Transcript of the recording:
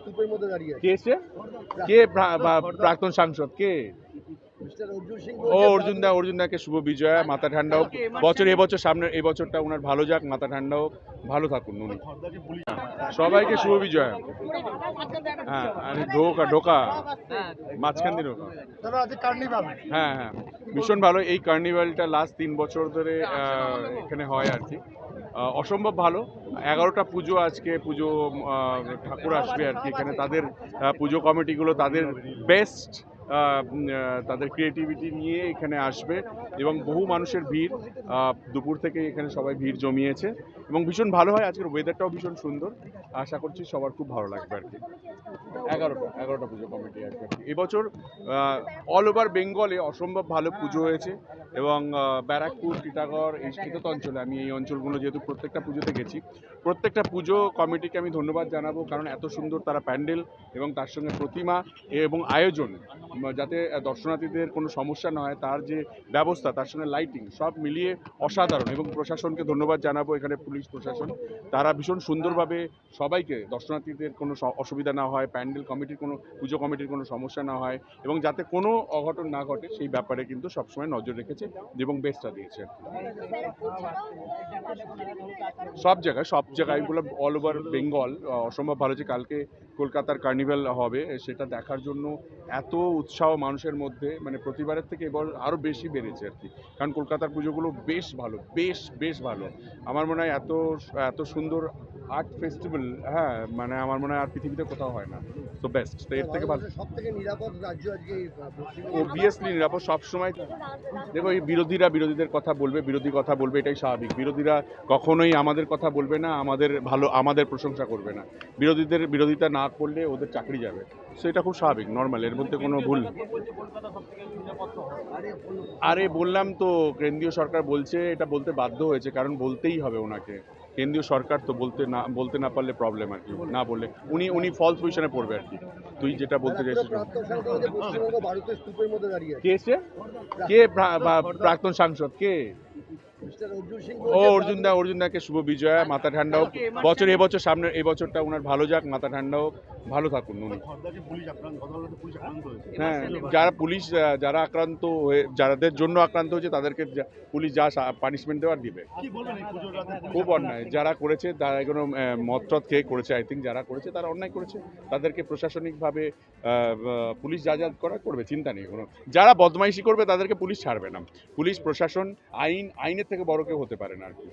স্তূপের মধ্যে দাঁড়িয়ে আছে। কে এসছে? কে প্রাক্তন সাংসদ কে? অর্জুন দাকে শুভ বিজয়া, মাথা ঠান্ডা হোক। এবছর সামনে এই বছরটা ওনার ভালো যাক, মাথা ঠান্ডা হোক, ভালো থাকুন উনি। সবাইকে শুভ বিজয়া। হ্যাঁ, আরে ঢোকা মাঝখান দিয়ে ঢোকা। হ্যাঁ হ্যাঁ, ভীষণ ভালো। এই কার্নিভালটা লাস্ট 3 বছর ধরে এখানে হয় আর কি। অসম্ভব ভালো। 11টা পুজো, আজকে পুজো ঠাকুর আসবে আর কি এখানে। তাদের পুজো কমিটিগুলো তাদের বেস্ট তাদের ক্রিয়েটিভিটি নিয়ে এখানে আসবে এবং বহু মানুষের ভিড়। দুপুর থেকে এখানে সবাই ভিড় জমিয়েছে এবং ভীষণ ভালো হয়। আজকের ওয়েদারটাও ভীষণ সুন্দর। আশা করছি সবার খুব ভালো লাগবে আর কি। 11টা পুজো কমিটি আর কি। এবছর অল ওভার বেঙ্গলে অসম্ভব ভালো পুজো হয়েছে এবং ব্যারাকপুর, টিটাগড়, এই শীতত অঞ্চলে, আমি এই অঞ্চলগুলো যেহেতু প্রত্যেকটা পুজোতে গেছি, প্রত্যেকটা পুজো কমিটিকে আমি ধন্যবাদ জানাবো, কারণ এত সুন্দর তারা প্যান্ডেল এবং তার সঙ্গে প্রতিমা এবং আয়োজন, যাতে দর্শনার্থীদের কোনো সমস্যা না হয় তার যে ব্যবস্থা, তার সঙ্গে লাইটিং সব মিলিয়ে অসাধারণ। এবং প্রশাসনকে ধন্যবাদ জানাবো, এখানে পুলিশ প্রশাসন, তারা ভীষণ সুন্দরভাবে সবাইকে, দর্শনার্থীদের কোনো অসুবিধা না হয়, প্যান্ডেল কমিটির কোনো, পুজো কমিটির কোনো সমস্যা না হয় এবং যাতে কোনো অঘটন না ঘটে সেই ব্যাপারে কিন্তু সবসময় নজর রেখেছে এবং বেস্টটা দিয়েছে। সব জায়গায় এগুলো অল ওভার বেঙ্গল অসম্ভব ভালো। যে কালকে কলকাতার কার্নিভাল হবে, সেটা দেখার জন্য এত উৎসাহ মানুষের মধ্যে, মানে প্রতিবারের থেকে এবার আরও বেশি বেড়েছে আর কি। কারণ কলকাতার পুজোগুলো বেশ ভালো, বেশ ভালো। আমার মনে হয় এত সুন্দর আর্ট ফেস্টিভ্যাল, হ্যাঁ, মানে আমার মনে হয় আর পৃথিবীতে কোথাও হয় না। তো বেস্ট, তো এর থেকে ভালো। সবথেকে নিরাপদ রাজ্য আজকে অবভিয়াসলি নিরাপদ সবসময়। দেখো, এই বিরোধীদের কথা বলবে, বিরোধী কথা বলবে, এটাই স্বাভাবিক। বিরোধীরা কখনোই আমাদের কথা বলবে না, আমাদের প্রশংসা করবে না। বিরোধিতা না করলে ওদের চাকরি যাবে। সো এটা খুব স্বাভাবিক, নর্মাল, এর মধ্যে কোনো ভুল। আরে বললাম তো, কেন্দ্রীয় সরকার বলছে, এটা বলতে বাধ্য হয়েছে, কারণ বলতেই হবে ওনাকে। কেন্দ্রীয় সরকার তো বলতে না পারলে প্রবলেম আর কি। না বললে উনি ফলস পজিশনে পড়বে আর কি। তুই যেটা বলতে চাইছিস। কে এসছে? কে প্রাক্তন সাংসদ কে? অর্জুন দাকে শুভ বিজয়া, মাথা ঠান্ডা হোক। এবছর সামনে এই বছরটা ওনার ভালো যাক, মাথা ঠান্ডা হোক, ভালো থাকুন উনি। হ্যাঁ, যারা আক্রান্ত হয়ে, যাদের জন্য আক্রান্ত হয়েছে, তাদেরকে পুলিশ যা পানিশমেন্ট দেওয়ার দিবে। খুব অন্যায় যারা করেছে, তারা এগুলো মদটদ খেয়ে করেছে। আই থিঙ্ক যারা করেছে তারা অন্যায় করেছে, তাদেরকে প্রশাসনিকভাবে পুলিশ যা করবে, চিন্তা নেই কোনো। যারা বদমাইশি করবে তাদেরকে পুলিশ ছাড়বে না। পুলিশ প্রশাসন আইনের থেকে বড় কেউ হতে পারে না আর কি।